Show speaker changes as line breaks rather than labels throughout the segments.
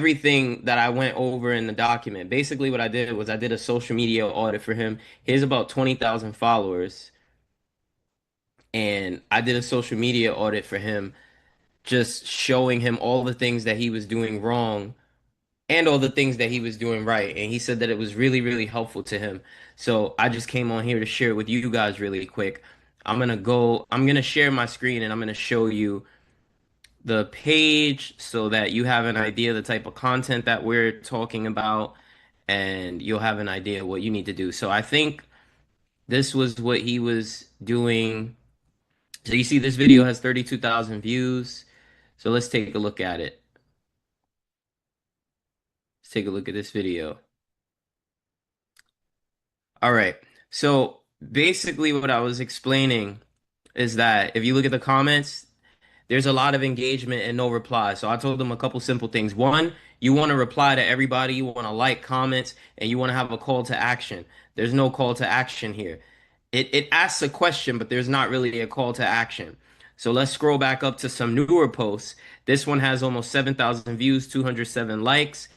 everything that I went over in the document. Basically, what I did was I did a social media audit for him. He has about 20,000 followers, and I did a social media audit for him, just showing him all the things that he was doing wrong and all the things that he was doing right. And he said that it was really, really helpful to him. So I just came on here to share it with you guys really quick. I'm gonna share my screen and I'm gonna show you the page so that you have an idea of the type of content that we're talking about and you'll have an idea what you need to do. So I think this was what he was doing. So you see this video has 32,000 views. So let's take a look at it. Let's take a look at this video. All right. So basically what I was explaining is that if you look at the comments, there's a lot of engagement and no reply. So I told them a couple simple things. One, you want to reply to everybody, you want to like comments, and you want to have a call to action. There's no call to action here. It asks a question, but there's not really a call to action. So let's scroll back up to some newer posts. This one has almost 7,000 views, 207 likes.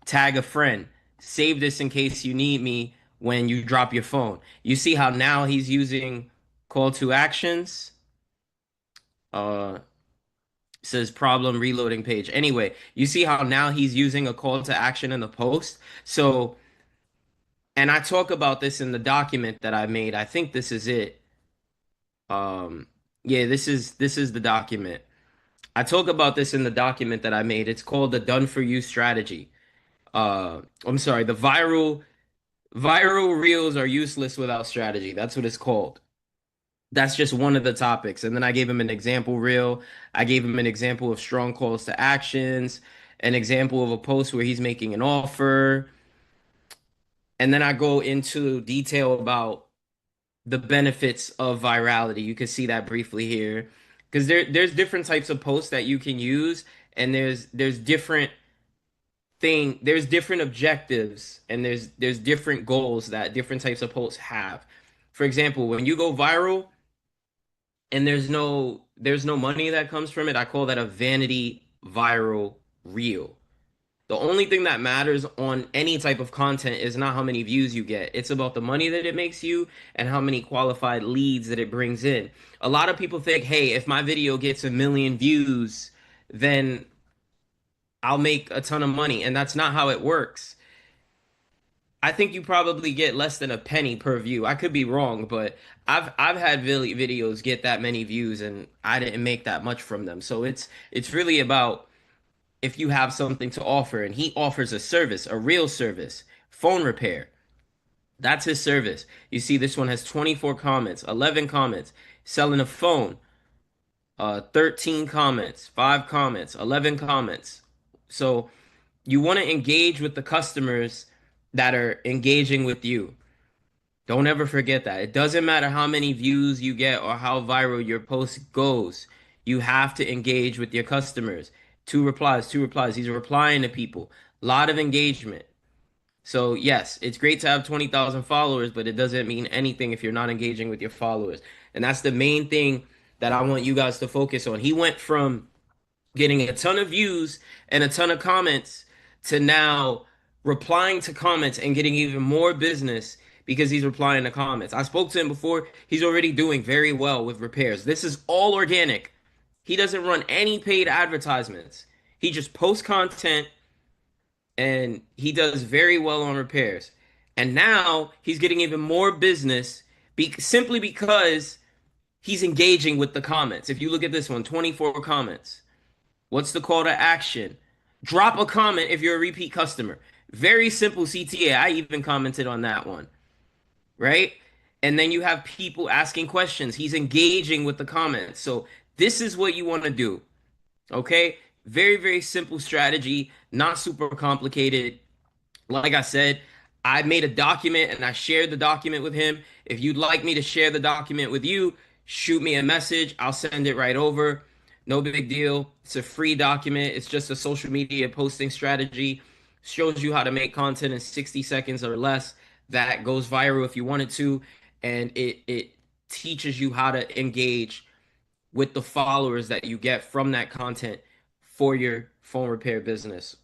Tag a friend. Save this in case you need me when you drop your phone. You see how now he's using call to actions? Uh, says problem reloading page. Anyway, you see how now he's using a call to action in the post. So, and I talk about this in the document that I made. I think this is it. Um, yeah, this is the document. I talk about this in the document that I made. It's called the done for you strategy. I'm sorry, the viral reels are useless without strategy. That's what it's called. That's just one of the topics. And then I gave him an example reel. I gave him an example of strong calls to actions, an example of a post where he's making an offer. And then I go into detail about the benefits of virality. You can see that briefly here. Because there's different types of posts that you can use, and there's different objectives, and there's different goals that different types of posts have. For example, when you go viral, and there's no money that comes from it. I call that a vanity viral reel. The only thing that matters on any type of content is not how many views you get. It's about the money that it makes you and how many qualified leads that it brings in. A lot of people think, hey, if my video gets 1 million views, then I'll make a ton of money. And that's not how it works. I think you probably get less than a penny per view. I could be wrong, but I've had videos get that many views and I didn't make that much from them. So it's really about if you have something to offer, and he offers a service, a real service, phone repair. That's his service. You see this one has 24 comments, 11 comments, selling a phone, 13 comments, 5 comments, 11 comments. So you want to engage with the customers that are engaging with you. Don't ever forget that. It doesn't matter how many views you get or how viral your post goes. You have to engage with your customers. Two replies, two replies. He's replying to people. A lot of engagement. So, yes, it's great to have 20,000 followers, but it doesn't mean anything if you're not engaging with your followers. And that's the main thing that I want you guys to focus on. He went from getting a ton of views and a ton of comments to now replying to comments and getting even more business because he's replying to comments. I spoke to him before. He's already doing very well with repairs. This is all organic. He doesn't run any paid advertisements. He just posts content and he does very well on repairs. And now he's getting even more business simply because he's engaging with the comments. If you look at this one, 24 comments. What's the call to action? Drop a comment if you're a repeat customer. Very simple CTA. I even commented on that one, right? And then you have people asking questions. He's engaging with the comments. So this is what you want to do, okay? Very, very simple strategy, not super complicated. Like I said, I made a document and I shared the document with him. If you'd like me to share the document with you, shoot me a message. I'll send it right over. No big deal. It's a free document. It's just a social media posting strategy. Shows you how to make content in 60 seconds or less that goes viral if you wanted to. And it teaches you how to engage with the followers that you get from that content for your phone repair business.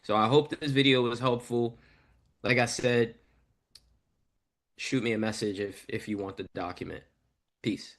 So I hope this video was helpful. Like I said, shoot me a message if you want the document. Peace.